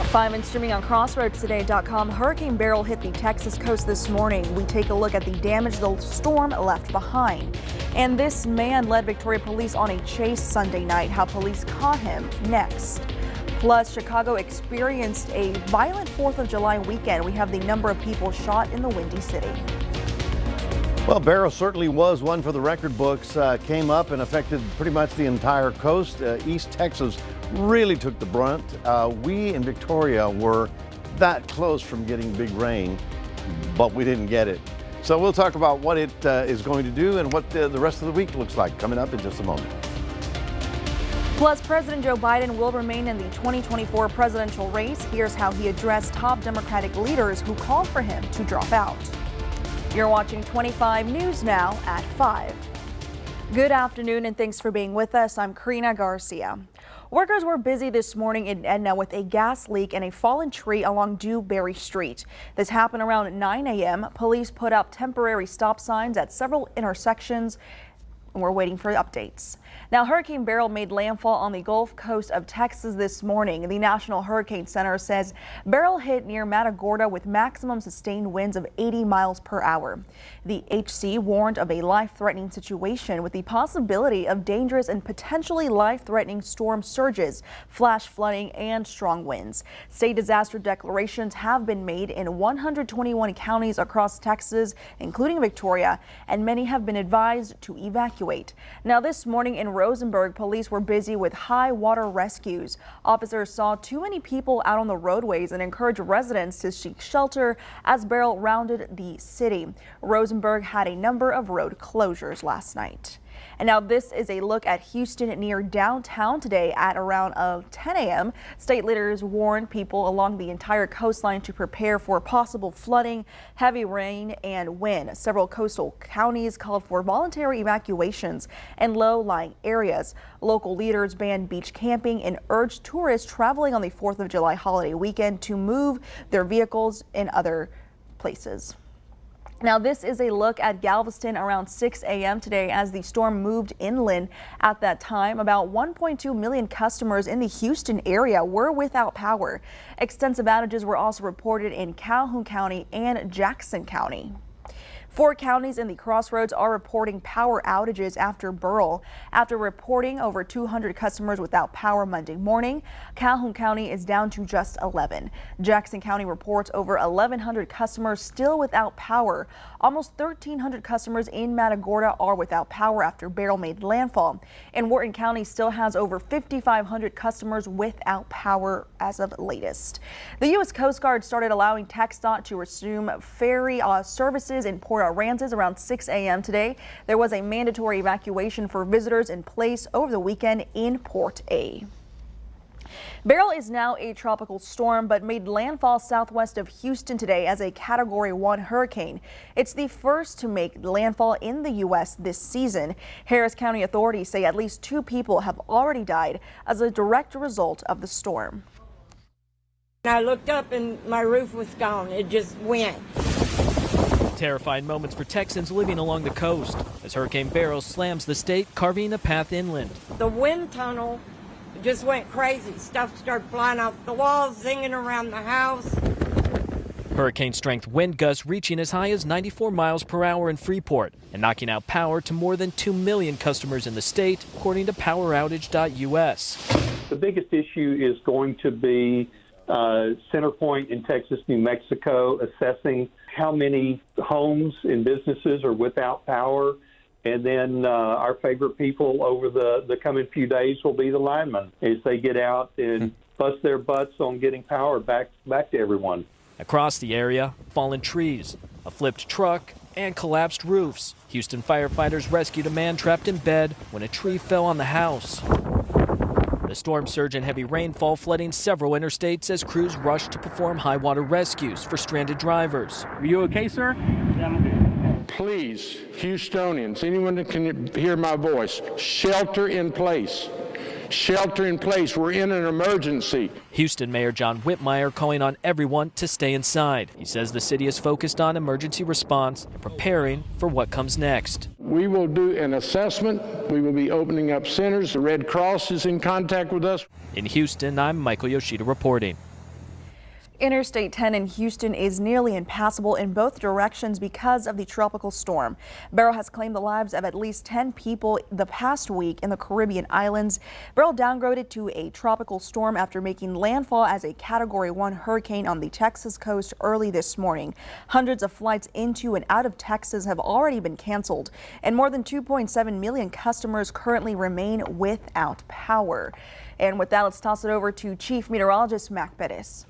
5 and streaming on crossroadstoday.com. Hurricane Beryl hit the Texas coast this morning. We take a look at the damage the storm left behind. And this man led Victoria police on a chase Sunday night. How police caught him next. Plus, Chicago experienced a violent 4th of July weekend. We have the number of people shot in the Windy City. Well, Beryl certainly was one for the record books. Came up and affected pretty much the entire coast. East Texas really took the brunt. We in Victoria were that close from getting big rain, but we didn't get it. So we'll talk about what it is going to do and what the rest of the week looks like coming up in just a moment. Plus, President Joe Biden will remain in the 2024 presidential race. Here's how he addressed top Democratic leaders who called for him to drop out. You're watching 25 News Now at 5. Good afternoon and thanks for being with us. I'm Karina Garcia. Workers were busy this morning in Edna with a gas leak and a fallen tree along Dewberry Street. This happened around 9 a.m. Police put up temporary stop signs at several intersections. We're waiting for updates. Now, Hurricane Beryl made landfall on the Gulf Coast of Texas this morning. The National Hurricane Center says Beryl hit near Matagorda with maximum sustained winds of 80 miles per hour. The HC warned of a life-threatening situation with the possibility of dangerous and potentially life-threatening storm surges, flash flooding, and strong winds. State disaster declarations have been made in 121 counties across Texas, including Victoria, and many have been advised to evacuate. Now, this morning in Rosenberg, police were busy with high water rescues. Officers saw too many people out on the roadways and encouraged residents to seek shelter as Beryl rounded the city. Rosenberg had a number of road closures last night. And now this is a look at Houston near downtown today at around 10 a.m. State leaders warned people along the entire coastline to prepare for possible flooding, heavy rain, and wind. Several coastal counties called for voluntary evacuations in low-lying areas. Local leaders banned beach camping and urged tourists traveling on the 4th of July holiday weekend to move their vehicles in other places. Now, this is a look at Galveston around 6 a.m. today as the storm moved inland. At that time, about 1.2 million customers in the Houston area were without power. Extensive outages were also reported in Calhoun County and Jackson County. 4 counties in the Crossroads are reporting power outages after Beryl. After reporting over 200 customers without power Monday morning, Calhoun County is down to just 11. Jackson County reports over 1,100 customers still without power. Almost 1,300 customers in Matagorda are without power after Beryl made landfall. And Wharton County still has over 5,500 customers without power as of latest. The U.S. Coast Guard started allowing TxDOT to resume ferry services in Port Aransas around 6 a.m. today. There was a mandatory evacuation for visitors in place over the weekend in Port A. Beryl is now a tropical storm, but made landfall southwest of Houston today as a Category 1 hurricane. It's the first to make landfall in the U.S. this season. Harris County authorities say at least 2 people have already died as a direct result of the storm. I looked up and my roof was gone. It just went. Terrifying moments for Texans living along the coast as Hurricane Beryl slams the state, carving a path inland. The wind tunnel just went crazy. Stuff started flying off the walls, zinging around the house. Hurricane strength wind gusts reaching as high as 94 miles per hour in Freeport and knocking out power to more than 2 million customers in the state, according to poweroutage.us. The biggest issue is going to be Center Point in Texas, New Mexico, assessing how many homes and businesses are without power. And then our favorite people over the coming few days will be the linemen as they get out and bust their butts on getting power back to everyone. Across the area, fallen trees, a flipped truck, and collapsed roofs. Houston firefighters rescued a man trapped in bed when a tree fell on the house. The storm surge and heavy rainfall flooding several interstates as crews rushed to perform high water rescues for stranded drivers. Are you okay, sir? Please, Houstonians, anyone that can hear my voice, shelter in place. Shelter in place. We're in an emergency. Houston Mayor John Whitmire calling on everyone to stay inside. He says the city is focused on emergency response and preparing for what comes next. We will do an assessment. We will be opening up centers. The Red Cross is in contact with us. In Houston, I'm Michael Yoshida reporting. Interstate 10 in Houston is nearly impassable in both directions because of the tropical storm. Beryl has claimed the lives of at least 10 people the past week in the Caribbean islands. Beryl downgraded to a tropical storm after making landfall as a Category 1 hurricane on the Texas coast early this morning. Hundreds of flights into and out of Texas have already been canceled, and more than 2.7 million customers currently remain without power. And with that, let's toss it over to Chief Meteorologist Mac Pettis.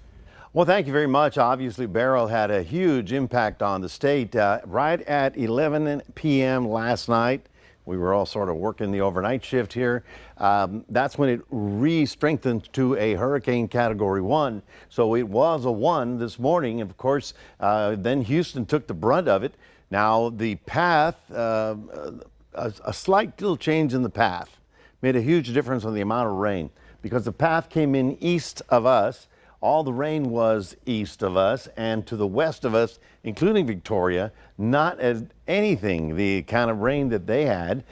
Well, thank you very much. Obviously, Beryl had a huge impact on the state. Right at 11 p.m. last night, we were all sort of working the overnight shift here. That's when it re-strengthened to a Hurricane Category 1. So it was a 1 this morning. Of course, then Houston took the brunt of it. Now the path, a slight little change in the path made a huge difference on the amount of rain because the path came in east of us. All the rain was east of us and to the west of us, including Victoria, not as anything the kind of rain that they had.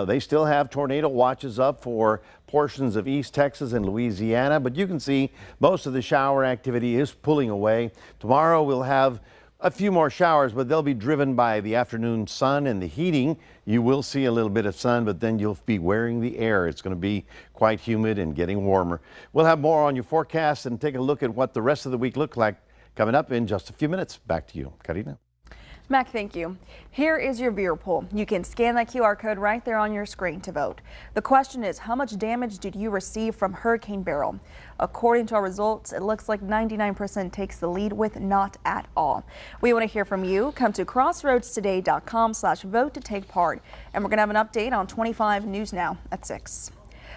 They still have tornado watches up for portions of East Texas and Louisiana, but you can see most of the shower activity is pulling away. Tomorrow we'll have a few more showers, but they'll be driven by the afternoon sun and the heating. You will see a little bit of sun, but then you'll be wearing the air. It's going to be quite humid and getting warmer. We'll have more on your forecast and take a look at what the rest of the week looks like coming up in just a few minutes. Back to you, Karina. Mac, thank you. Here is your viewer poll. You can scan that QR code right there on your screen to vote. The question is, how much damage did you receive from Hurricane Beryl? According to our results, it looks like 99% takes the lead with not at all. We want to hear from you. Come to crossroadstoday.com/vote to take part. And we're going to have an update on 25 News Now at 6.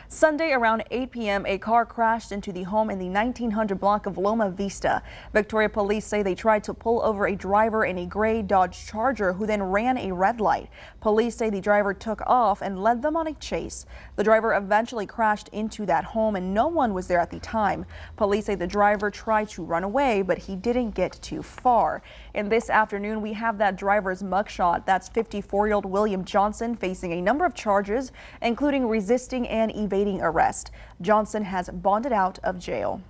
Sunday around 8 p.m., a car crashed into the home in the 1900 block of Loma Vista. Victoria police say they tried to pull over a driver in a gray Dodge Charger who then ran a red light. Police say the driver took off and led them on a chase. The driver eventually crashed into that home and no one was there at the time. Police say the driver tried to run away, but he didn't get too far. And this afternoon, we have that driver's mugshot. That's 54-year-old William Johnson facing a number of charges, including resisting and evading arrest. Johnson has bonded out of jail.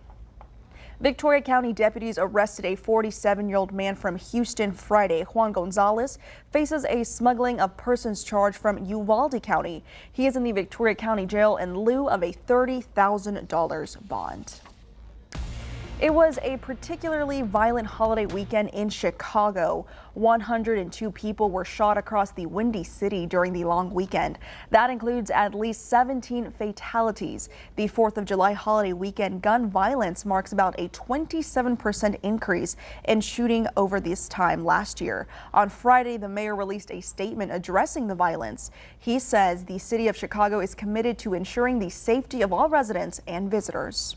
Victoria County deputies arrested a 47-year-old man from Houston Friday. Juan Gonzalez faces a smuggling of persons charge from Uvalde County. He is in the Victoria County jail in lieu of a $30,000 bond. It was a particularly violent holiday weekend in Chicago. 102 people were shot across the Windy City during the long weekend. That includes at least 17 fatalities. The 4th of July holiday weekend gun violence marks about a 27% increase in shooting over this time last year. On Friday, the mayor released a statement addressing the violence. He says the city of Chicago is committed to ensuring the safety of all residents and visitors.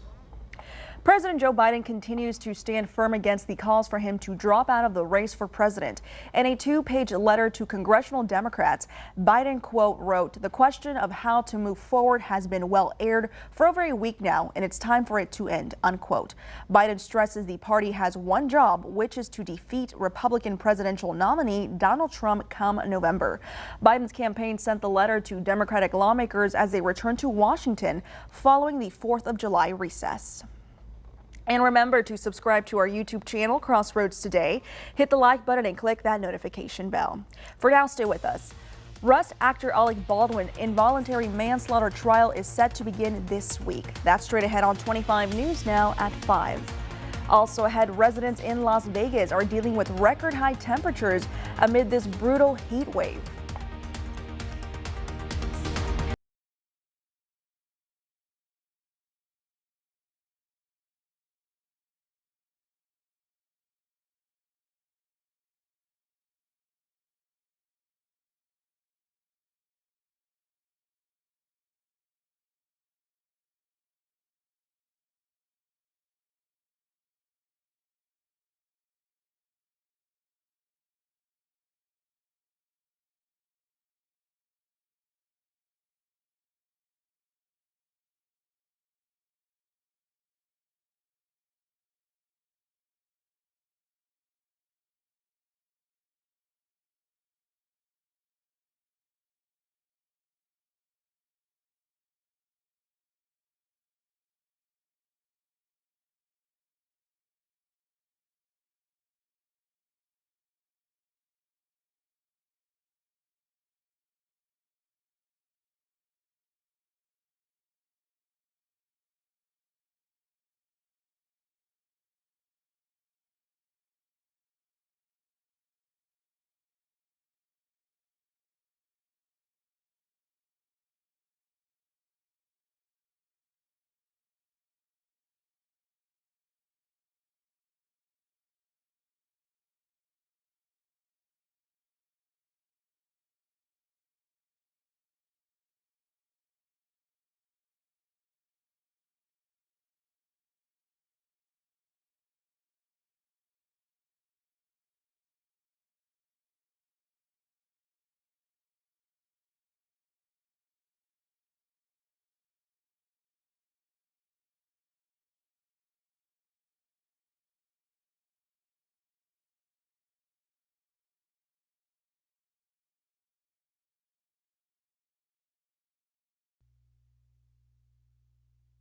President Joe Biden continues to stand firm against the calls for him to drop out of the race for president. In a 2-page letter to congressional Democrats, Biden, quote, wrote, "The question of how to move forward has been well aired for over a week now, and it's time for it to end," unquote. Biden stresses the party has one job, which is to defeat Republican presidential nominee Donald Trump come November. Biden's campaign sent the letter to Democratic lawmakers as they return to Washington following the 4th of July recess. And remember to subscribe to our YouTube channel, Crossroads Today. Hit the like button and click that notification bell. For now, stay with us. Rust actor Alec Baldwin involuntary manslaughter trial is set to begin this week. That's straight ahead on 25 News Now at 5. Also ahead, residents in Las Vegas are dealing with record high temperatures amid this brutal heat wave.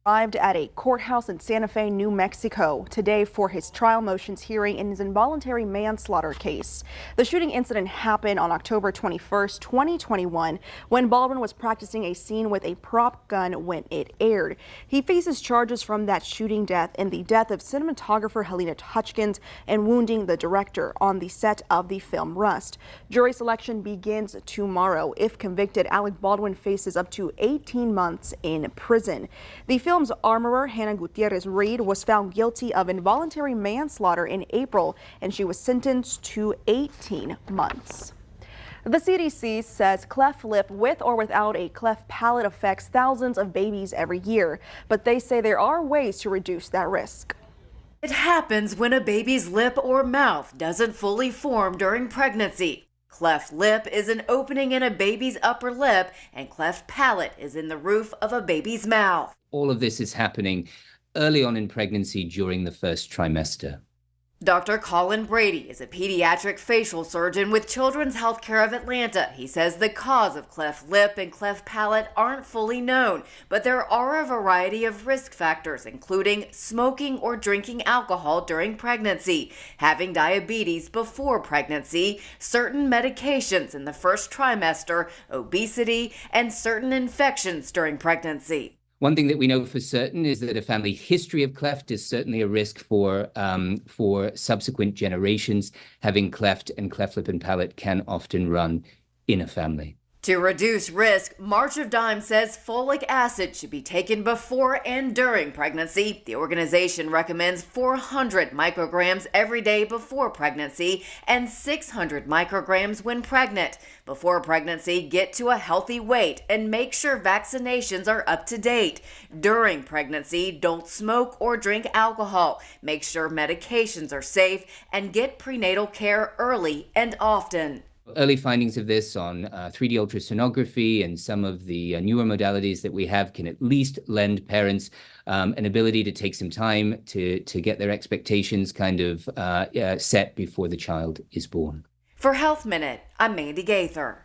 Arrived at a courthouse in Santa Fe, New Mexico today for his trial motions hearing in his involuntary manslaughter case. The shooting incident happened on October 21st, 2021, when Baldwin was practicing a scene with a prop gun when it aired. He faces charges from that shooting death and the death of cinematographer Helena Hutchins and wounding the director on the set of the film Rust. Jury selection begins tomorrow. If convicted, Alec Baldwin faces up to 18 months in prison. The film's armorer, Hannah Gutierrez Reed, was found guilty of involuntary manslaughter in April, and she was sentenced to 18 months. The CDC says cleft lip with or without a cleft palate affects thousands of babies every year, but they say there are ways to reduce that risk. It happens when a baby's lip or mouth doesn't fully form during pregnancy. Cleft lip is an opening in a baby's upper lip, and cleft palate is in the roof of a baby's mouth. All of this is happening early on in pregnancy during the first trimester. Dr. Colin Brady is a pediatric facial surgeon with Children's Healthcare of Atlanta. He says the cause of cleft lip and cleft palate aren't fully known, but there are a variety of risk factors, including smoking or drinking alcohol during pregnancy, having diabetes before pregnancy, certain medications in the first trimester, obesity, and certain infections during pregnancy. One thing that we know for certain is that a family history of cleft is certainly a risk for subsequent generations. Having cleft and cleft lip and palate can often run in a family. To reduce risk, March of Dimes says folic acid should be taken before and during pregnancy. The organization recommends 400 micrograms every day before pregnancy and 600 micrograms when pregnant. Before pregnancy, get to a healthy weight and make sure vaccinations are up to date. During pregnancy, don't smoke or drink alcohol. Make sure medications are safe and get prenatal care early and often. Early findings of this on 3D ultrasonography and some of the newer modalities that we have can at least lend parents an ability to take some time to get their expectations kind of set before the child is born. For Health Minute, I'm Mandy Gaither.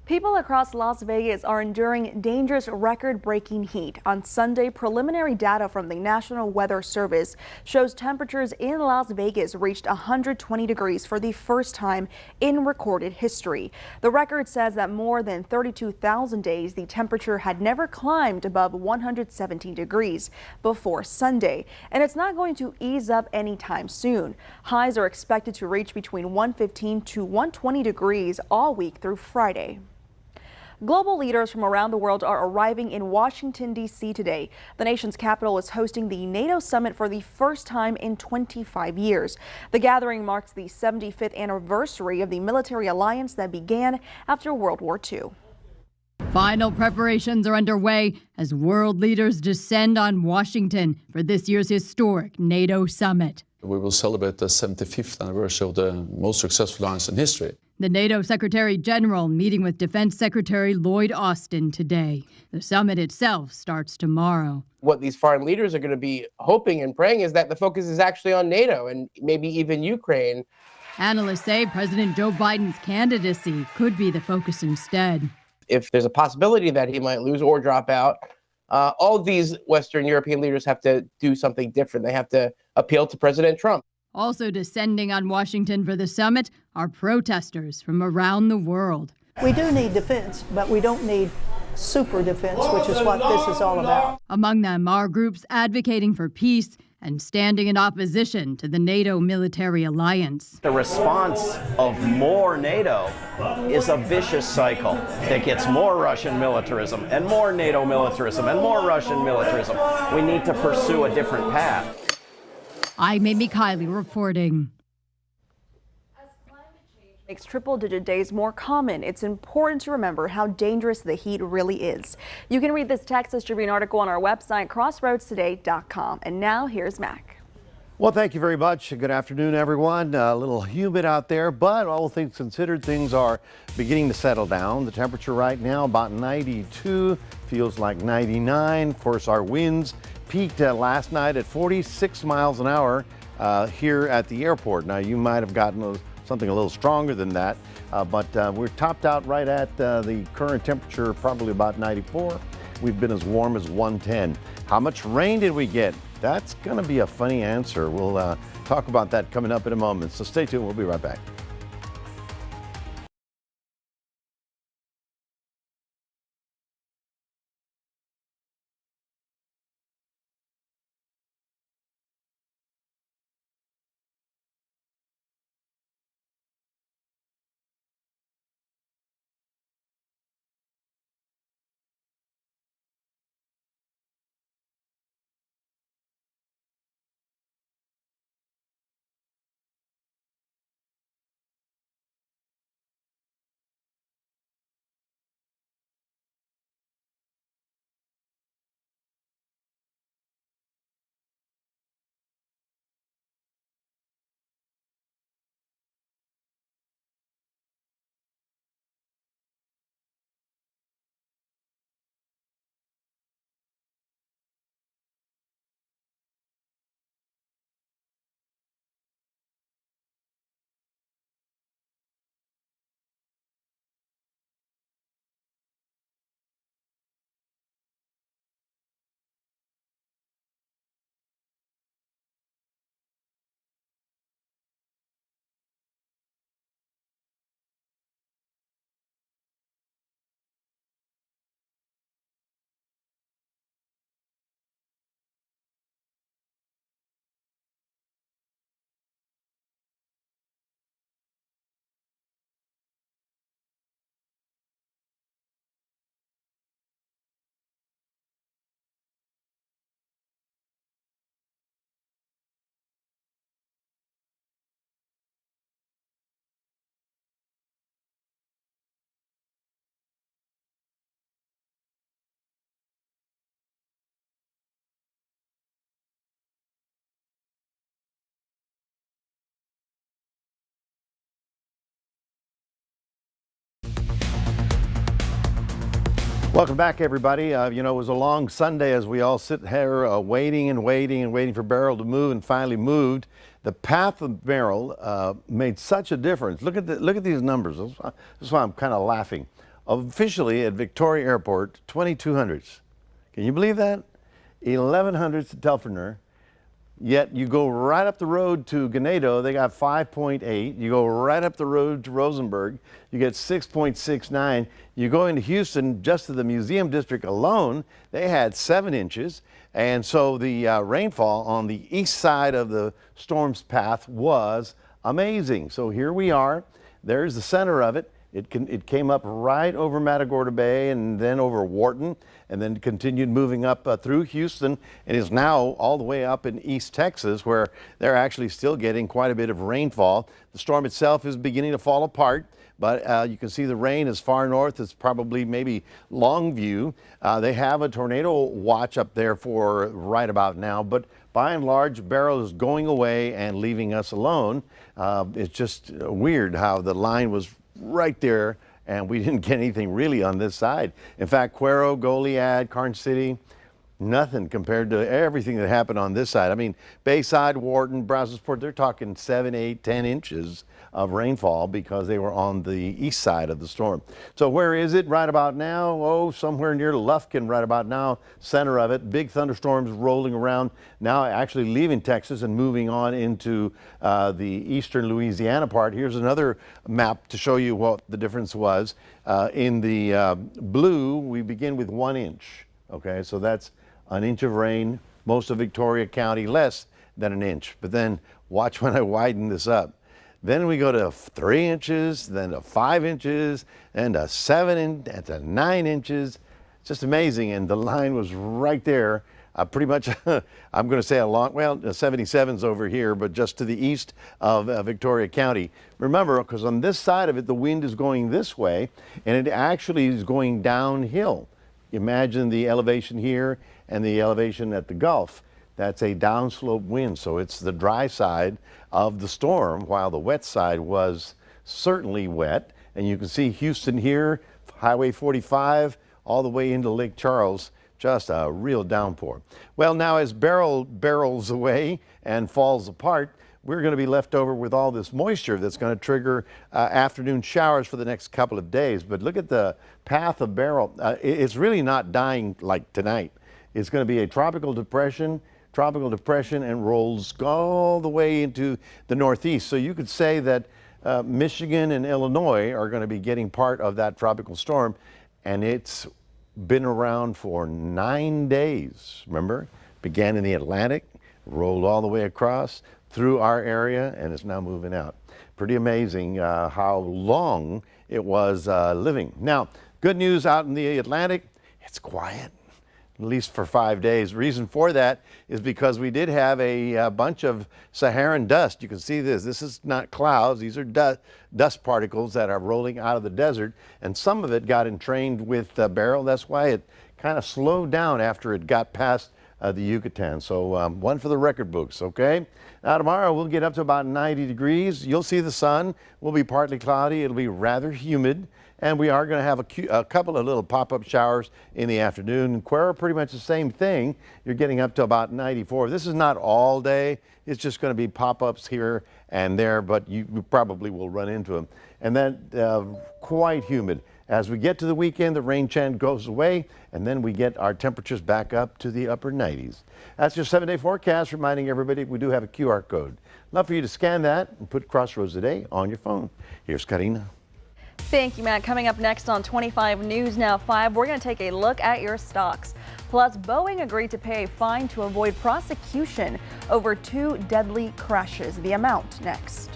People across Las Vegas are enduring dangerous record-breaking heat. On Sunday, preliminary data from the National Weather Service shows temperatures in Las Vegas reached 120 degrees for the first time in recorded history. The record says that more than 32,000 days the temperature had never climbed above 117 degrees before Sunday, and it's not going to ease up anytime soon. Highs are expected to reach between 115 to 120 degrees all week through Friday. Global leaders from around the world are arriving in Washington, D.C. today. The nation's capital is hosting the NATO summit for the first time in 25 years. The gathering marks the 75th anniversary of the military alliance that began after World War II. Final preparations are underway as world leaders descend on Washington for this year's historic NATO summit. We will celebrate the 75th anniversary of the most successful alliance in history. The NATO Secretary General meeting with Defense Secretary Lloyd Austin today. The summit itself starts tomorrow. What these foreign leaders are going to be hoping and praying is that the focus is actually on NATO and maybe even Ukraine. Analysts say President Joe Biden's candidacy could be the focus instead. If there's a possibility that he might lose or drop out, all of these Western European leaders have to do something different. They have to appeal to President Trump. Also descending on Washington for the summit are protesters from around the world. We do need defense, but we don't need super defense, which is what this is all about. Among them are groups advocating for peace and standing in opposition to the NATO military alliance. The response of more NATO is a vicious cycle that gets more Russian militarism and more NATO militarism and more Russian militarism. We need to pursue a different path. I'm Amy Kiley reporting. As climate change makes triple-digit days more common, it's important to remember how dangerous the heat really is. You can read this Texas Tribune article on our website, crossroadstoday.com. And now here's Mac. Well, thank you very much. Good afternoon, everyone. A little humid out there, but all things considered, things are beginning to settle down. The temperature right now about 92, feels like 99. Of course, our winds peaked last night at 46 miles an hour here at the airport. Now, you might have gotten something a little stronger than that, but we're topped out right at the current temperature, probably about 94. we've been as warm as 110. How much rain did we get? That's going to be a funny answer. We'll talk about that coming up in a moment. So stay tuned. We'll be right back. Welcome back, everybody. You know, it was a long Sunday as we all sit here waiting and waiting and waiting for Beryl to move, and finally moved. The path of Beryl made such a difference. Look at these numbers. That's why I'm kind of laughing. Officially at Victoria Airport, 2200s. Can you believe that? 1100s to Telfordner. Yet you go right up the road to Ganado, they got 5.8. You go right up the road to Rosenberg, you get 6.69. You go into Houston, just to the museum district alone, they had 7 inches. And so the rainfall on the east side of the storm's path was amazing. So here we are. There's the center of it. It came up right over Matagorda Bay and then over Wharton, and then continued moving up through Houston, and is now all the way up in East Texas, where they're actually still getting quite a bit of rainfall. The storm itself is beginning to fall apart, but you can see the rain as far north as probably maybe Longview. They have a tornado watch up there for right about now, but by and large, Beryl is going away and leaving us alone. It's just weird how the line was right there, and we didn't get anything really on this side. In fact, Cuero, Goliad, Carn City, nothing compared to everything that happened on this side. I mean, Bayside, Wharton, Brazosport, they're talking 7, 8, 10 inches of rainfall because they were on the east side of the storm. So where is it right about now? Oh, somewhere near Lufkin right about now, center of it. Big thunderstorms rolling around now, actually leaving Texas and moving on into the eastern Louisiana part. Here's another map to show you what the difference was. In the blue, we begin with 1 inch. Okay, so that's an inch of rain. Most of Victoria County less than an inch. But then watch when I widen this up. Then we go to 3 inches, then to 5 inches, and to 7 and to 9 inches. It's just amazing. And the line was right there. Pretty much, I'm going to say along, well, 77's over here, but just to the east of Victoria County. Remember, because on this side of it, the wind is going this way, and it actually is going downhill. Imagine the elevation here and the elevation at the Gulf. That's a downslope wind, so it's the dry side of the storm, while the wet side was certainly wet. And you can see Houston here, Highway 45, all the way into Lake Charles, just a real downpour. Well, now as Beryl barrels away and falls apart, we're going to be left over with all this moisture that's going to trigger afternoon showers for the next couple of days. But look at the path of Beryl. It's really not dying like tonight. It's going to be a tropical depression and rolls all the way into the northeast. So you could say that Michigan and Illinois are going to be getting part of that tropical storm, and it's been around for 9 days. Remember, began in the Atlantic, rolled all the way across through our area, and is now moving out. Pretty amazing how long it was living. Now, good news out in the Atlantic, it's quiet, at least for 5 days. Reason for that is because we did have a bunch of Saharan dust. You can see this. This is not clouds. These are dust particles that are rolling out of the desert, and some of it got entrained with Beryl. That's why it kind of slowed down after it got past the Yucatan. So one for the record books, okay? Now tomorrow we'll get up to about 90 degrees. You'll see the sun. Will be partly cloudy. It'll be rather humid. And we are going to have a couple of little pop-up showers in the afternoon. Cuero, pretty much the same thing. You're getting up to about 94. This is not all day. It's just going to be pop-ups here and there, but you probably will run into them. And then quite humid. As we get to the weekend, the rain chance goes away, and then we get our temperatures back up to the upper 90s. That's your 7-day forecast, reminding everybody we do have a QR code. Love for you to scan that and put Crossroads Today on your phone. Here's Karina. Thank you, Matt. Coming up next on 25 News Now 5, we're going to take a look at your stocks. Plus, Boeing agreed to pay a fine to avoid prosecution over 2 deadly crashes. The amount next.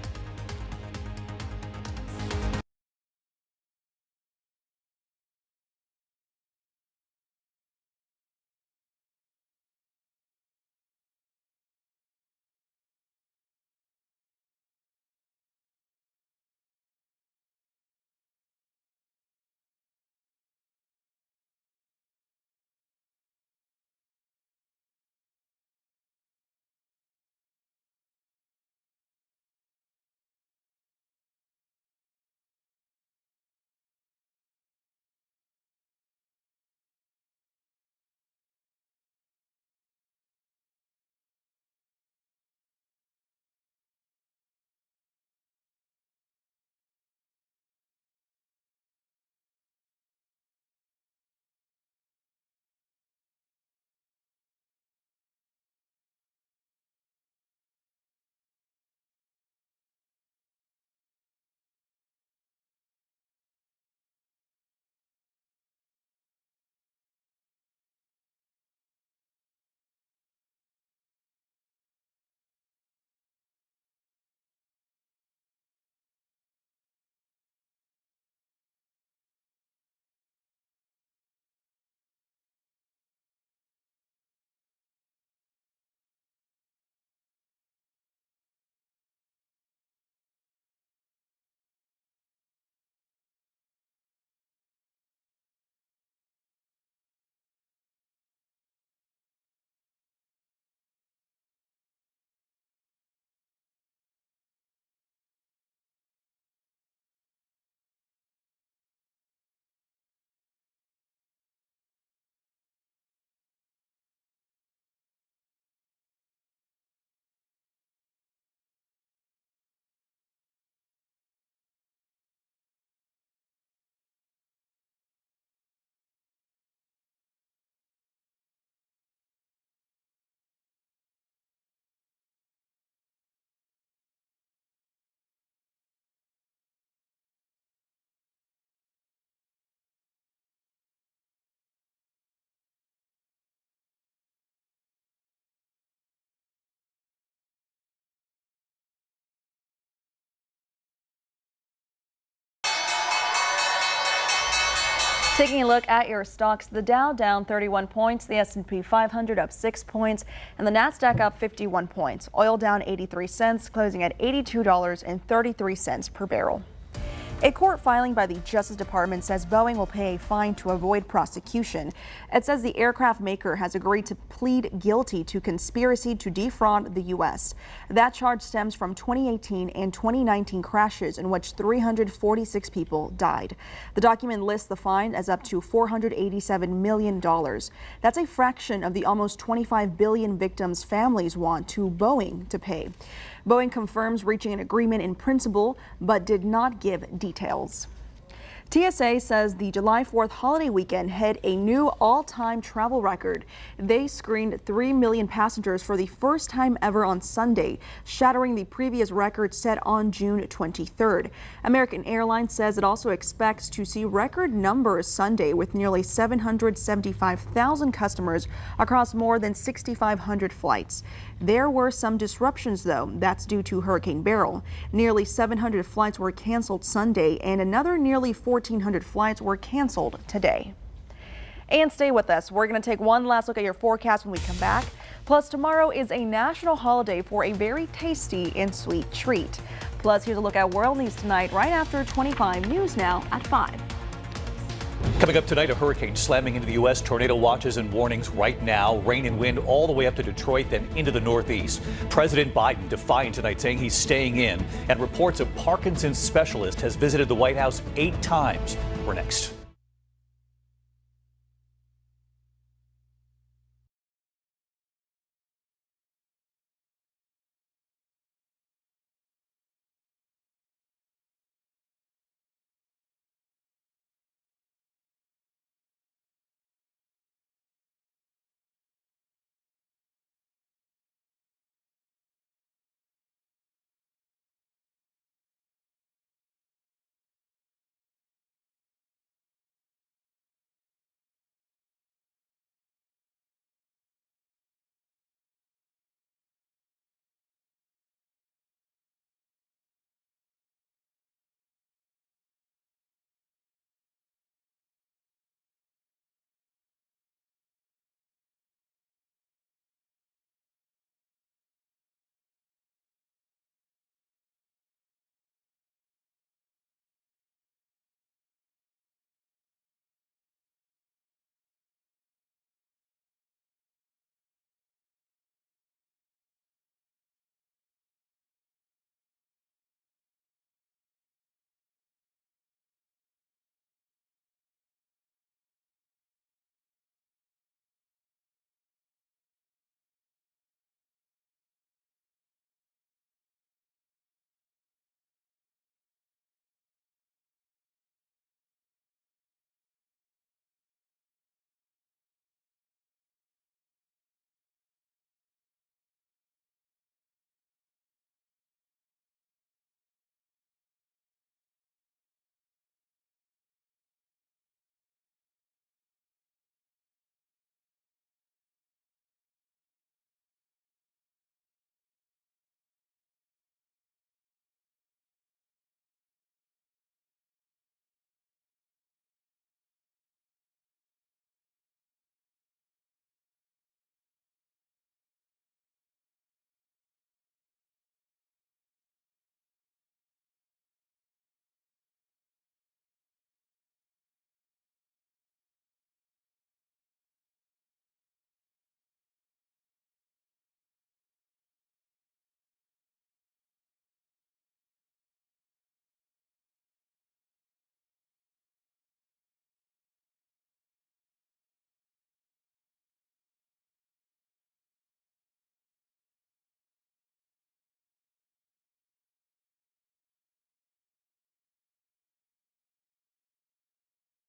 Taking a look at your stocks, the Dow down 31 points, the S&P 500 up 6 points, and the Nasdaq up 51 points. Oil down 83 cents, closing at $82.33 per barrel. A court filing by the Justice Department says Boeing will pay a fine to avoid prosecution. It says the aircraft maker has agreed to plead guilty to conspiracy to defraud the U.S. That charge stems from 2018 and 2019 crashes in which 346 people died. The document lists the fine as up to $487 million. That's a fraction of the almost 25 billion victims' families want to Boeing to pay. Boeing confirms reaching an agreement in principle, but did not give details. TSA says the July 4th holiday weekend hit a new all-time travel record. They screened 3 million passengers for the first time ever on Sunday, shattering the previous record set on June 23rd. American Airlines says it also expects to see record numbers Sunday with nearly 775,000 customers across more than 6,500 flights. There were some disruptions, though. That's due to Hurricane Beryl. Nearly 700 flights were canceled Sunday, and another nearly 1,400 flights were canceled today. And stay with us. We're going to take one last look at your forecast when we come back. Plus, tomorrow is a national holiday for a very tasty and sweet treat. Plus, here's a look at world news tonight right after 25 News Now at 5. Coming up tonight, a hurricane slamming into the U.S. Tornado watches and warnings right now. Rain and wind all the way up to Detroit, then into the Northeast. President Biden defying tonight, saying he's staying in. And reports a Parkinson's specialist has visited the White House 8 times. We're next.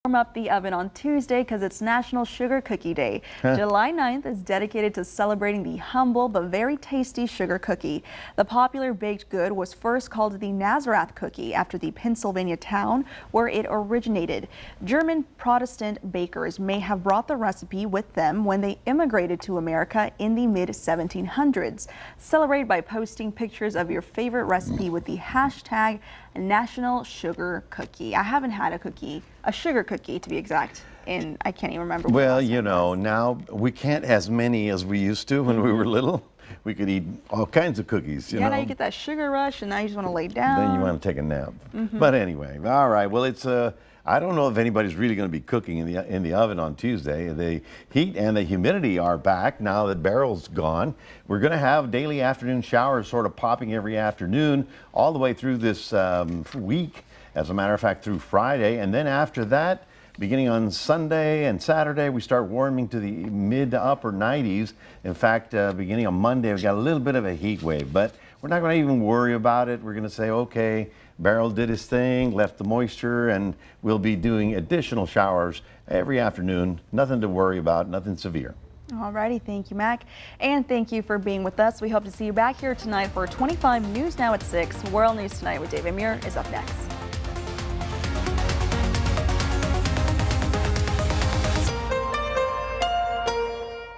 Warm up the oven on Tuesday because it's National Sugar Cookie Day. July 9th is dedicated to celebrating the humble but very tasty sugar cookie. The popular baked good was first called the Nazareth cookie after the Pennsylvania town where it originated. German Protestant bakers may have brought the recipe with them when they immigrated to America in the mid-1700s. Celebrate by posting pictures of your favorite recipe with the hashtag National Sugar Cookie. I haven't had a sugar cookie to be exact, and I can't even remember. Well, you know, now we can't as many as we used to when we were little. we could eat all kinds of cookies. You Yeah, know? now you get that sugar rush, and now you just want to lay down. Then you want to take a nap. But anyway, all right. Well, it's I don't know if anybody's really going to be cooking in the oven on Tuesday. The heat and the humidity are back now that Beryl's gone. We're going to have daily afternoon showers sort of popping every afternoon all the way through this week. As a matter of fact, through Friday, and then after that, beginning on Sunday and Saturday, we start warming to the mid to upper 90s. In fact, beginning on Monday, we got a little bit of a heat wave, but we're not going to even worry about it. We're going to say, okay, Beryl did his thing, left the moisture, and we'll be doing additional showers every afternoon. Nothing to worry about, nothing severe. Alrighty, thank you, Mac. And thank you for being with us. We hope to see you back here tonight for 25 News Now at 6. World News Tonight with David Muir is up next.